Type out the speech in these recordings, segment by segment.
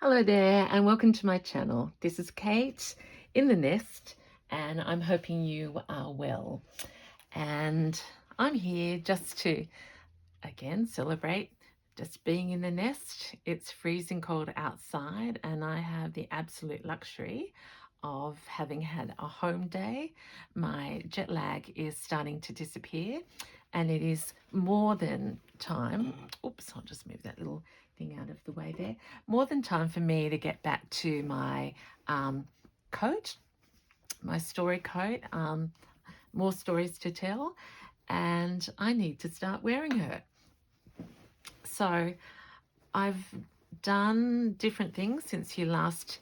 Hello there and welcome to my channel. This is Kate in the nest and I'm hoping you are well. And I'm here just to, again, celebrate just being in the nest. It's freezing cold outside and I have the absolute luxury of having had a home day. My jet lag is starting to disappear and it is more than time. Oops, I'll just move that little thing out of the way there. More than time for me to get back to my coat, my story coat. More stories to tell, and I need to start wearing her. So I've done different things since you last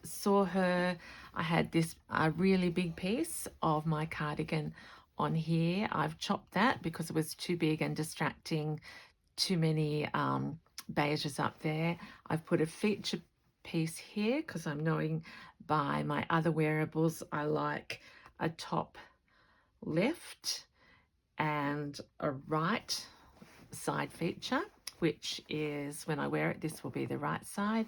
saw her. I had this really big piece of my cardigan on here. I've chopped that because it was too big and distracting, too many beiges up there. I've put a feature piece here because I'm knowing by my other wearables I like a top left and a right side feature, which is when I wear it, this will be the right side.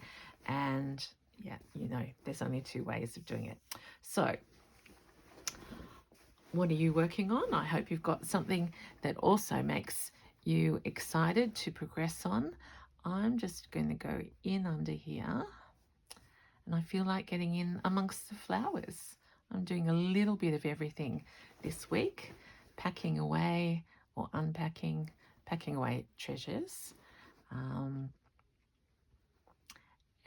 And yeah, you know, there's only two ways of doing it. So what are you working on? I hope you've got something that also makes you excited to progress on. I'm just going to go in under here and I feel like getting in amongst the flowers. I'm doing a little bit of everything this week, packing away or unpacking, packing away treasures,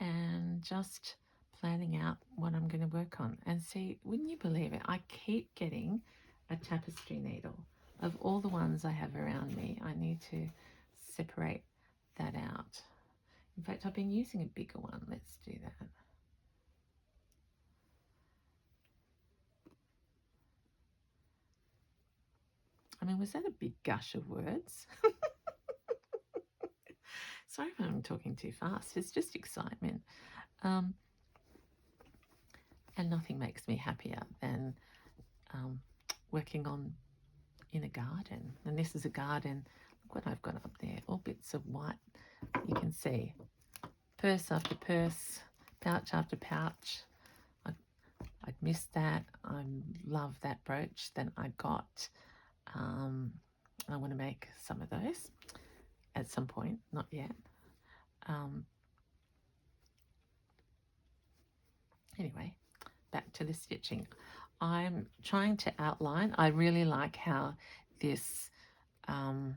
and just planning out what I'm going to work on. And see, wouldn't you believe it, I keep getting a tapestry needle. Of all the ones I have around me, I need to separate that out. In fact, I've been using a bigger one. Let's do that. I mean, was that a big gush of words? Sorry if I'm talking too fast. It's just excitement. And nothing makes me happier than working on in a garden. And this is a garden. Look what I've got up there. All bits of white. You can see purse after purse, pouch after pouch. I'd missed that. I love that brooch. Then I got, I want to make some of those at some point, not yet. Anyway, back to the stitching. I'm trying to outline. I really like how this, oh,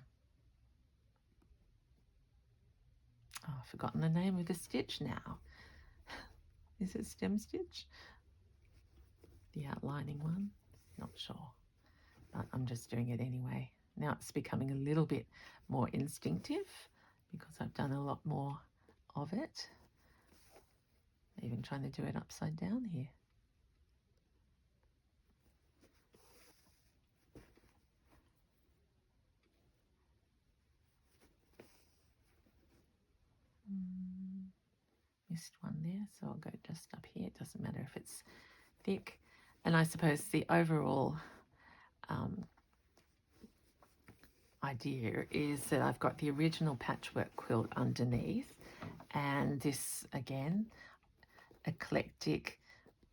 I've forgotten the name of the stitch now. Is it stem stitch? The outlining one? Not sure, but I'm just doing it anyway. Now it's becoming a little bit more instinctive because I've done a lot more of it. Even trying to do it upside down here. Missed one there, so I'll go just up here. It doesn't matter if it's thick. And I suppose the overall idea is that I've got the original patchwork quilt underneath, and this, again, eclectic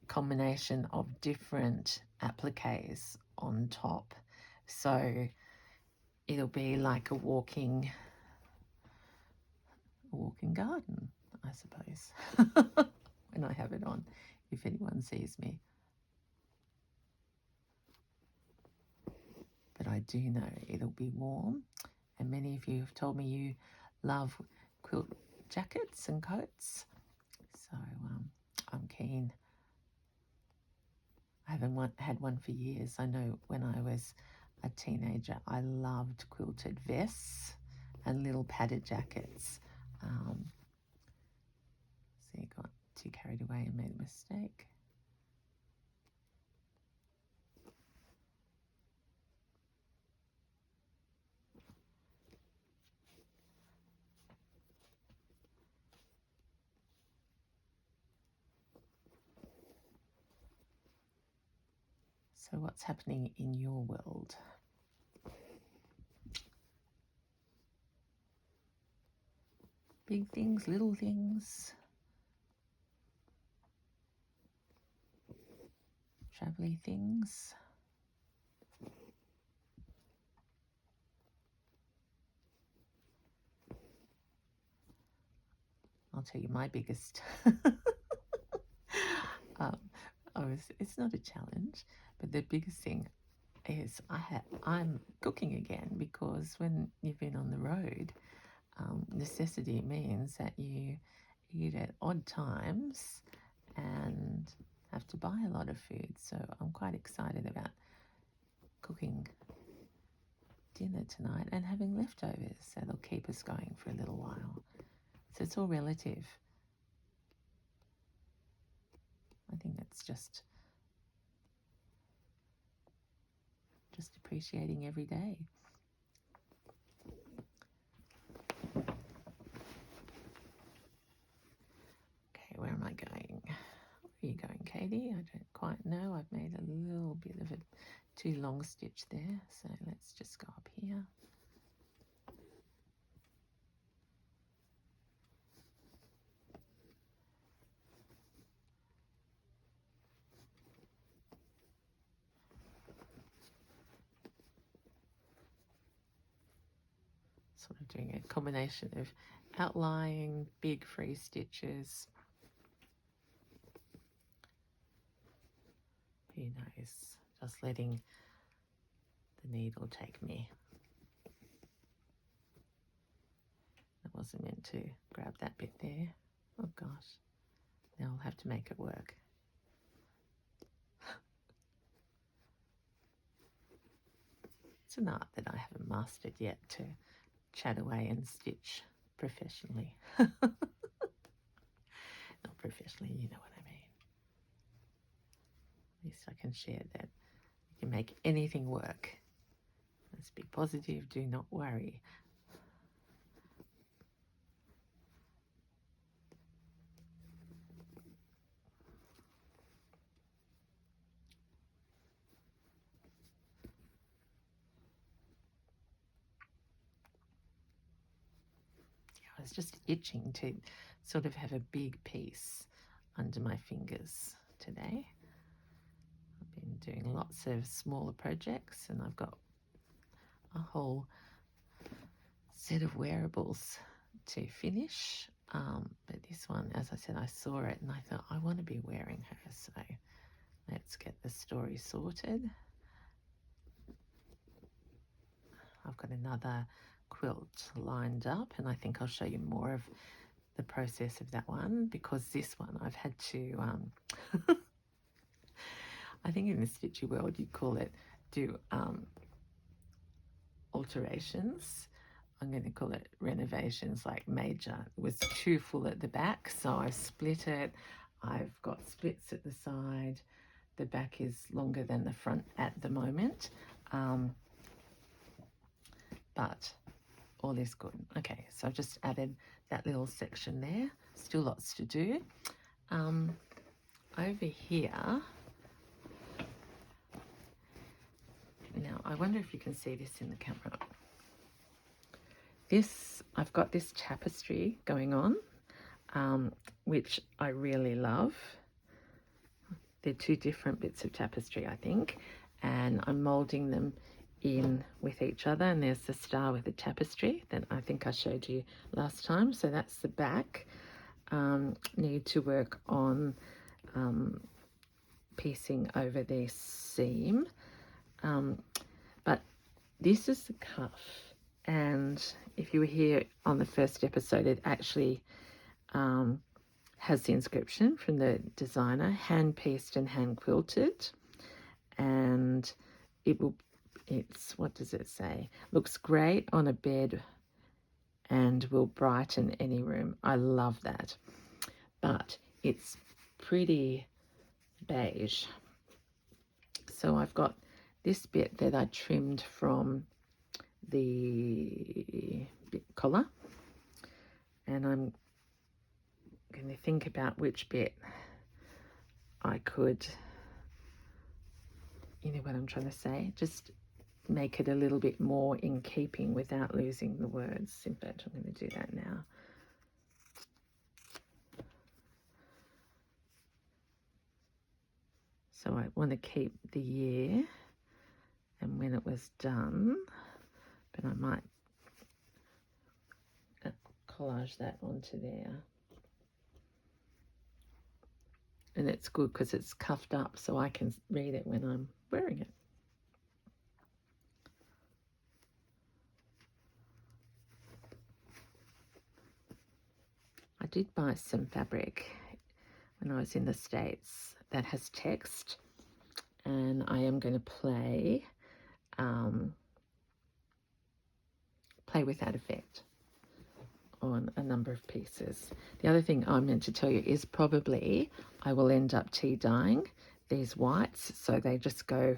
combination of different appliques on top. So it'll be like a walking garden, I suppose, when I have it on, if anyone sees me. But I do know it'll be warm, and many of you have told me you love quilt jackets and coats, so I'm keen. I haven't had one for years. I know when I was a teenager I loved quilted vests and little padded jackets. See, got too carried away and made a mistake. So what's happening in your world? Big things, little things, travelly things. I'll tell you my biggest. um, it's not a challenge, but the biggest thing is I'm cooking again, because when you've been on the road, necessity means that you eat at odd times and have to buy a lot of food. So I'm quite excited about cooking dinner tonight and having leftovers that'll keep us going for a little while. So it's all relative. I think that's just appreciating every day. Okay, where am I going? Where are you going, Katie? I don't quite know. I've made a little bit of a too long stitch there, so let's just go up here. Sort of doing a combination of outlying, big free stitches. Who knows? Just letting the needle take me. I wasn't meant to grab that bit there. Oh gosh. Now I'll have to make it work. It's an art that I haven't mastered yet, to chat away and stitch professionally. Not professionally, you know what I mean. At least I can share that you can make anything work. Let's be positive, do not worry. I was just itching to sort of have a big piece under my fingers today. I've been doing lots of smaller projects, and I've got a whole set of wearables to finish. But this one, as I said, I saw it and I thought, I want to be wearing her, so let's get the story sorted. I've got another quilt lined up, and I think I'll show you more of the process of that one, because this one I've had to I think in the stitchy world you call it do alterations. I'm going to call it renovations, like major. It was too full at the back, so I've split it. I've got splits at the side. The back is longer than the front at the moment, but all is good. Okay, so I've just added that little section there. Still lots to do. Over here, now I wonder if you can see this in the camera. I've got this tapestry going on, which I really love. They're two different bits of tapestry, I think, and I'm moulding them in with each other. And there's the star with the tapestry that I think I showed you last time. So that's the back. Need to work on piecing over this seam, but this is the cuff, and if you were here on the first episode, it actually has the inscription from the designer, hand pieced and hand quilted, and it's what does it say? Looks great on a bed and will brighten any room. I love that, but it's pretty beige. So I've got this bit that I trimmed from the collar, and I'm going to think about which bit I could, you know what I'm trying to say, just make it a little bit more in keeping without losing the words. In fact, I'm going to do that now. So I want to keep the year and when it was done, but I might collage that onto there. And it's good because it's cuffed up so I can read it when I'm wearing it. I did buy some fabric when I was in the States that has text, and I am going to play with that effect on a number of pieces. The other thing I meant to tell you is probably I will end up tea dyeing these whites so they just go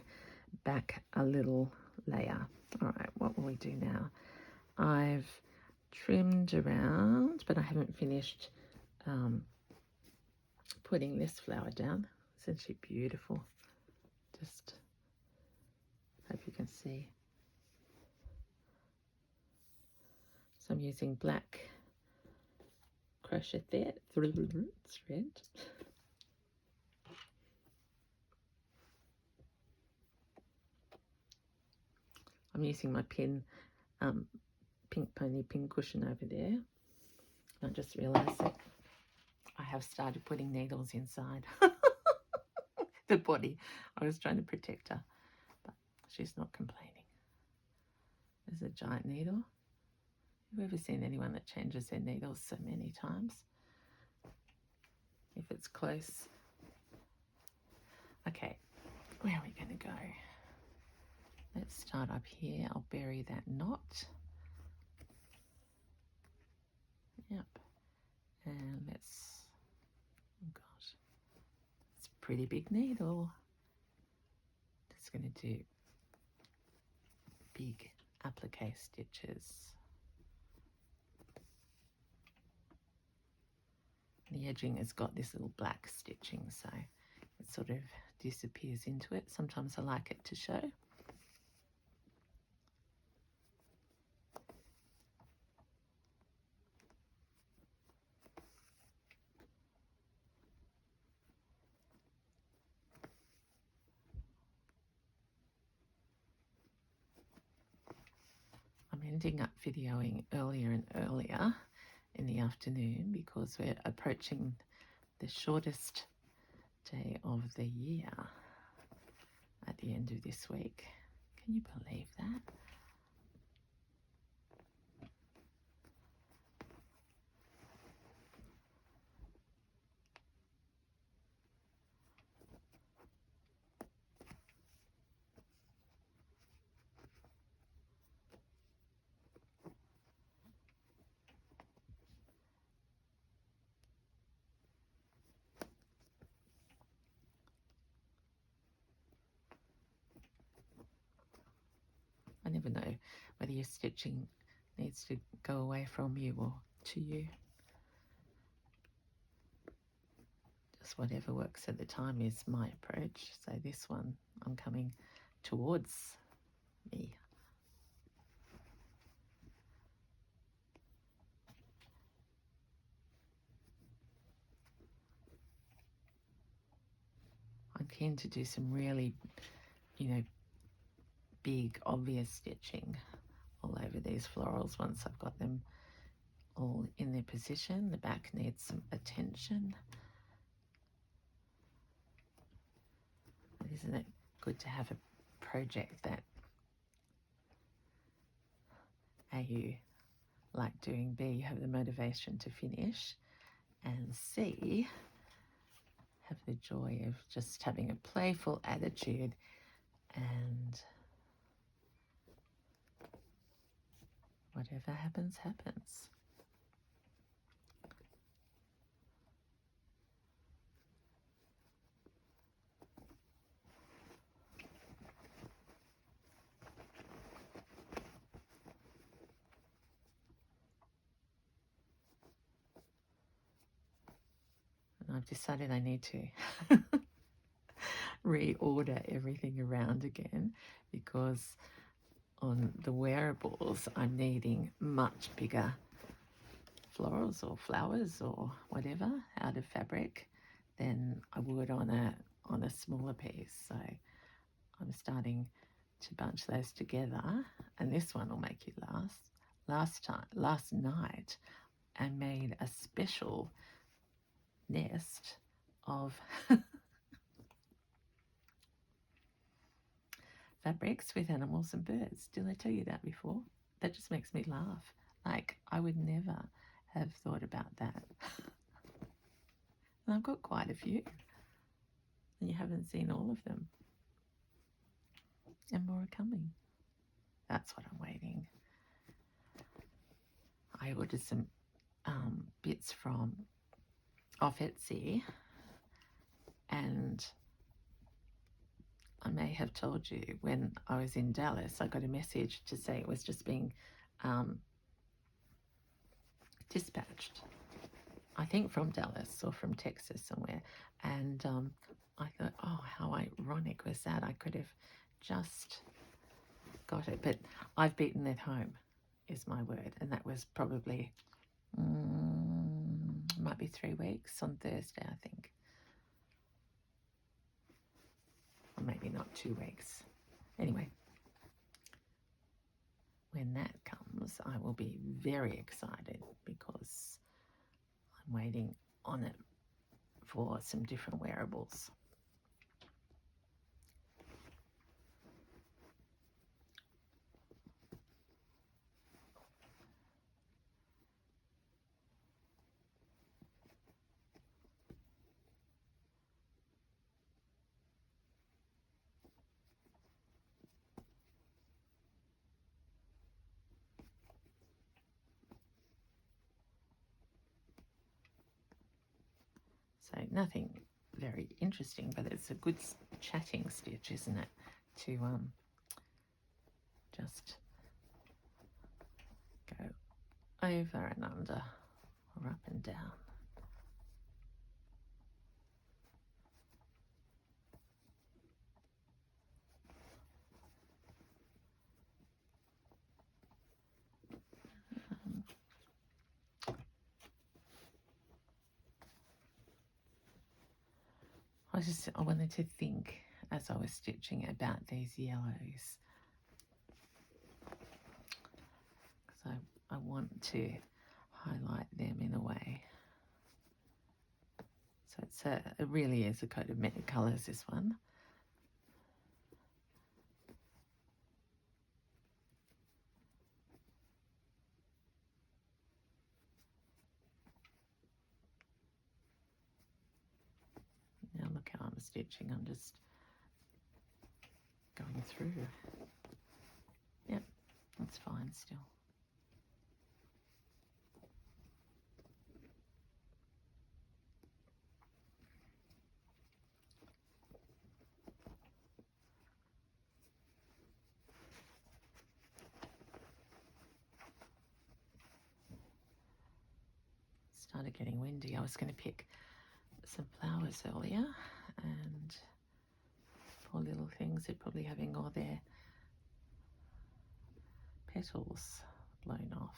back a little layer. All right, what will we do now? I've trimmed around, but I haven't finished putting this flower down. Isn't she beautiful? Just hope you can see. So I'm using black crochet thread. I'm using my pink pony pin cushion over there. I just realised that I have started putting needles inside the body. I was trying to protect her, but she's not complaining. There's a giant needle. Have you ever seen anyone that changes their needles so many times? If it's close. Okay, where are we going to go? Let's start up here. I'll bury that knot. Yep. And let's, oh gosh, it's a pretty big needle. Just going to do big applique stitches. The edging has got this little black stitching, so it sort of disappears into it. Sometimes I like it to show. I'm ending up videoing earlier and earlier in the afternoon because we're approaching the shortest day of the year at the end of this week. Can you believe that? I never know whether your stitching needs to go away from you or to you. Just whatever works at the time is my approach. So this one, I'm coming towards me. I'm keen to do some really, big, obvious stitching all over these florals once I've got them all in their position. The back needs some attention. But isn't it good to have a project that A, you like doing, B, you have the motivation to finish, and C, have the joy of just having a playful attitude and whatever happens, happens. And I've decided I need to reorder everything around again because on the wearables I'm needing much bigger florals or flowers or whatever out of fabric than I would on on a smaller piece. So I'm starting to bunch those together, and this one will make you laugh. Last night, I made a special nest of fabrics with animals and birds. Did I tell you that before? That just makes me laugh. Like, I would never have thought about that. And I've got quite a few, and you haven't seen all of them. And more are coming. That's what I'm waiting. I ordered some bits from off Etsy, and I may have told you when I was in Dallas, I got a message to say it was just being dispatched. I think from Dallas or from Texas somewhere. And I thought, oh, how ironic was that? I could have just got it. But I've beaten it home, is my word. And that was probably, might be 3 weeks on Thursday, I think. Or maybe not 2 weeks. Anyway, when that comes, I will be very excited because I'm waiting on it for some different wearables. So nothing very interesting, but it's a good chatting stitch, isn't it? To just go over and under or up and down. I wanted to think as I was stitching about these yellows, because I want to highlight them in a way. So it really is a coat of many colours, this one. Now look how I'm stitching. I'm just going through. Yep, that's fine still. Started getting windy. I was going to pick some flowers earlier, and poor little things are probably having all their petals blown off.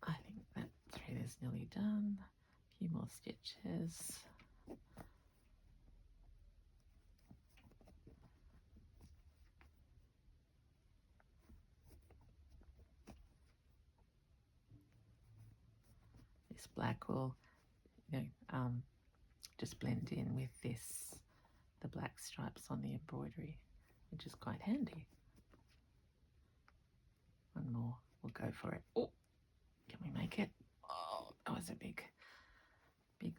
I think that thread is nearly done. A few more stitches. This black will, just blend in with the black stripes on the embroidery, which is quite handy. One more, we'll go for it. Oh, can we make it? Oh, that was a big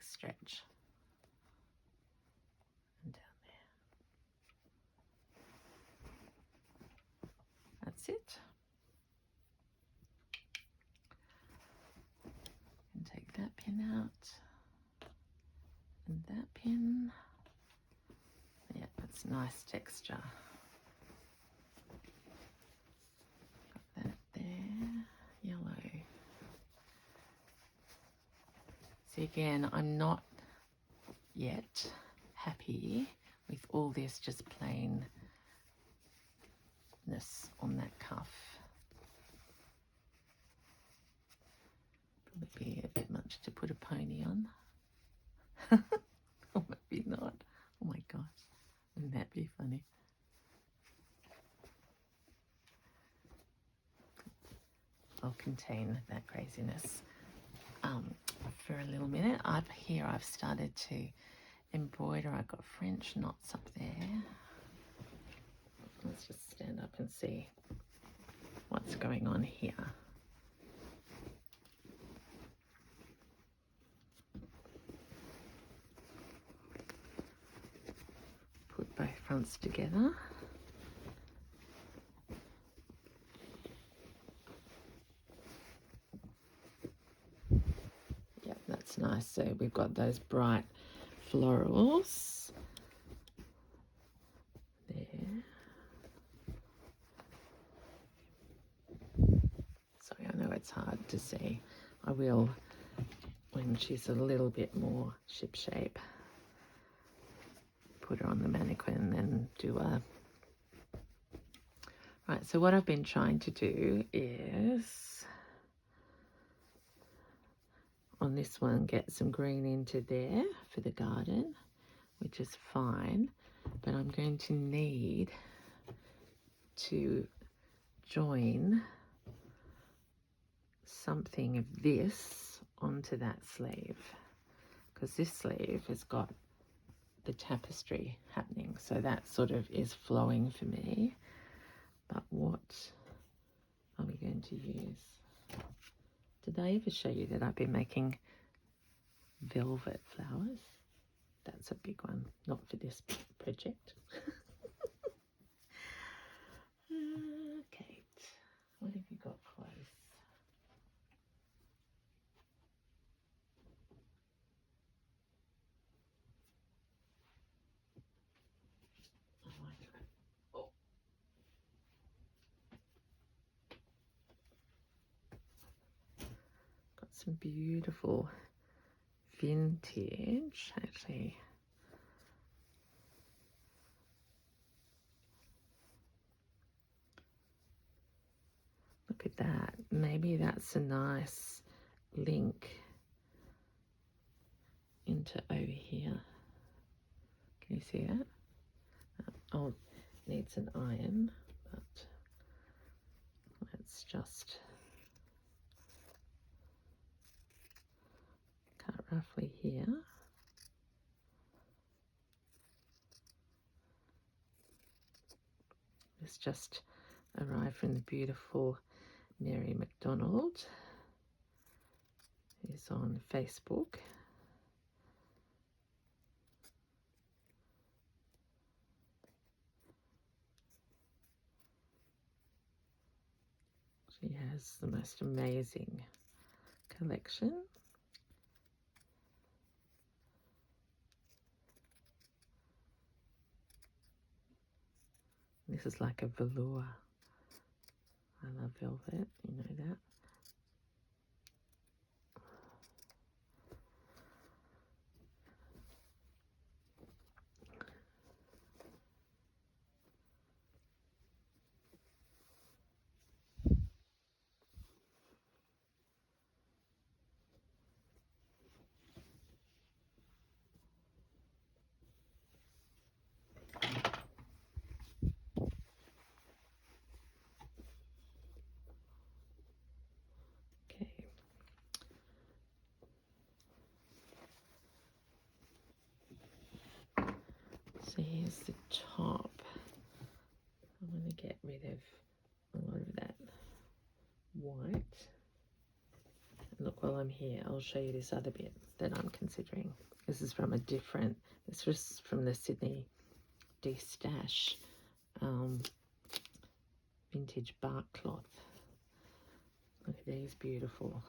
stretch. And down there. That's it. And take that pin out. And that pin. Yeah, that's nice texture. Got that there. See, again, I'm not yet happy with all this just plainness on that cuff. Probably be a bit much to put a pony on. Or maybe not. Oh my gosh, wouldn't that be funny? I'll contain that craziness for a little minute. Up here I've started to embroider. I've got French knots up there. Let's just stand up and see what's going on here. Put both fronts together. Yep, that's nice. So we've got those bright florals there. Sorry, I know it's hard to see. I will, when she's a little bit more ship-shape, put her on the mannequin and do a... Right, so what I've been trying to do is, on this one, get some green into there for the garden, which is fine, but I'm going to need to join something of this onto that sleeve, because this sleeve has got the tapestry happening, so that sort of is flowing for me. But what are we going to use? Did I ever show you that I've been making velvet flowers? That's a big one, not for this project. Kate, what have you got close? Some beautiful vintage, actually. Look at that. Maybe that's a nice link into over here. Can you see that? Oh, needs an iron, but let's just cut roughly here. This just arrived from the beautiful Mary McDonald, who's on Facebook. She has the most amazing collection. This is like a velour. I love velvet, you know that. So here's the top. I'm going to get rid of a lot of that white. And look, while I'm here, I'll show you this other bit that I'm considering. This is from a different, this was from the Sydney De-Stash vintage bark cloth. Look at these beautiful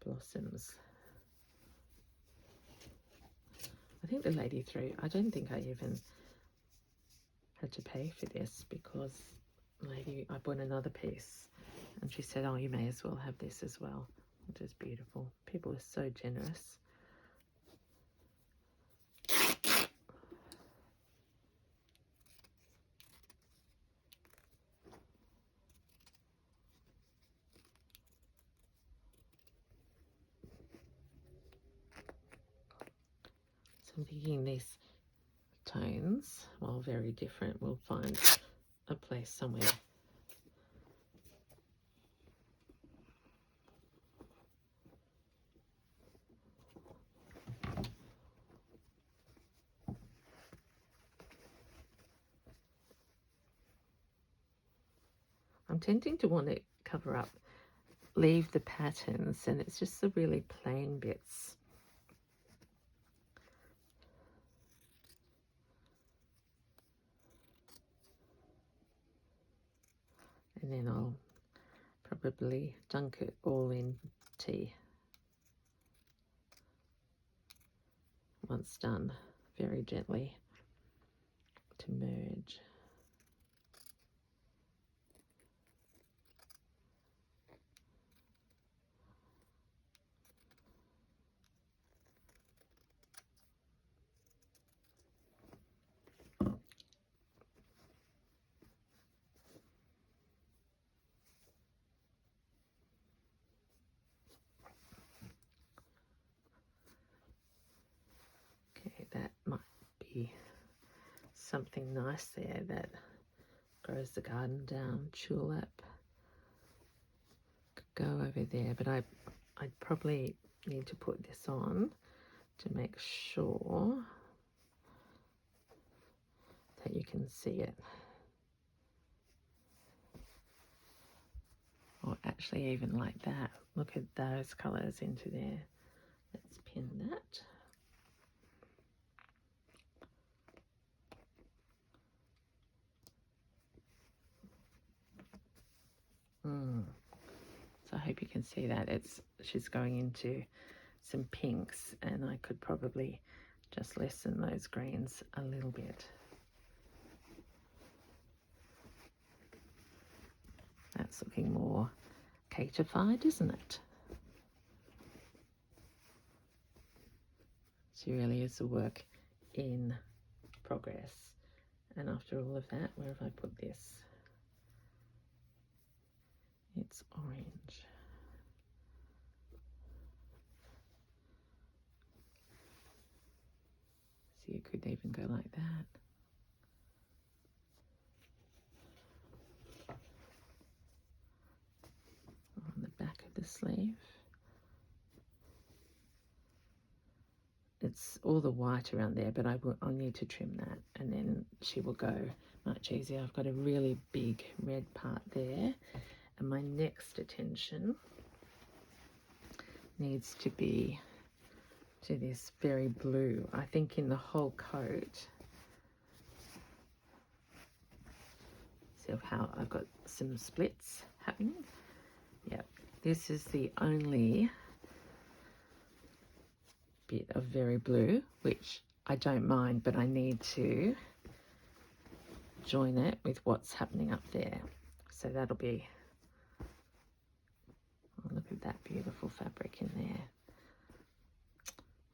blossoms. I think the lady threw, I don't think I even had to pay for this, because lady, I bought another piece and she said, oh, you may as well have this as well. which is beautiful. People are so generous. So I'm thinking these tones, while very different, will find a place somewhere. I'm tending to want to cover up, leave the patterns, and it's just the really plain bits. And then I'll probably dunk it all in tea once done, very gently to merge. Okay, that might be something nice there that grows the garden down. Tulip could go over there, but I'd probably need to put this on to make sure that you can see it. Or actually even like that. Look at those colours into there. Let's pin that. So I hope you can see that. She's going into some pinks, and I could probably just lessen those greens a little bit. That's looking more catified, isn't it? She really is a work in progress. And after all of that, where have I put this? It's orange. So you could even go like that. On the back of the sleeve. It's all the white around there, but I'll need to trim that, and then she will go much easier. I've got a really big red part there, and my next attention needs to be to this very blue. I think in the whole coat, see how I've got some splits happening. Yep, this is the only bit of very blue, which I don't mind, but I need to join it with what's happening up there. So that'll be, oh, look at that beautiful fabric in there.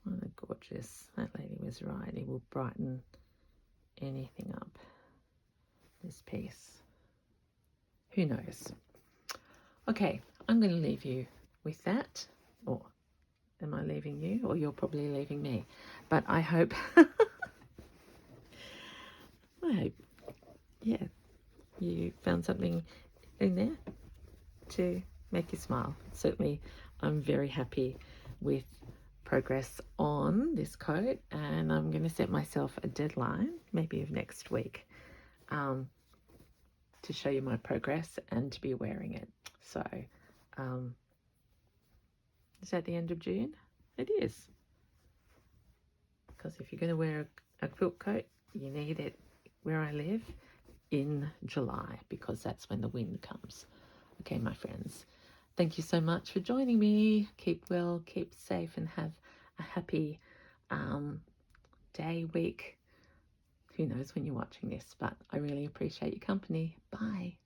What a gorgeous, that lady was right. It will brighten anything up, this piece. Who knows? Okay, I'm going to leave you with that. Or am I leaving you? Or you're probably leaving me. But I hope, yeah, you found something in there to make you smile. Certainly, I'm very happy with progress on this coat, and I'm going to set myself a deadline, maybe of next week, to show you my progress and to be wearing it. So, is that the end of June? It is. Because if you're going to wear a quilt coat, you need it where I live in July, because that's when the wind comes. Okay, my friends, thank you so much for joining me. Keep well, keep safe, and have a happy day, week. Who knows when you're watching this, but I really appreciate your company. Bye.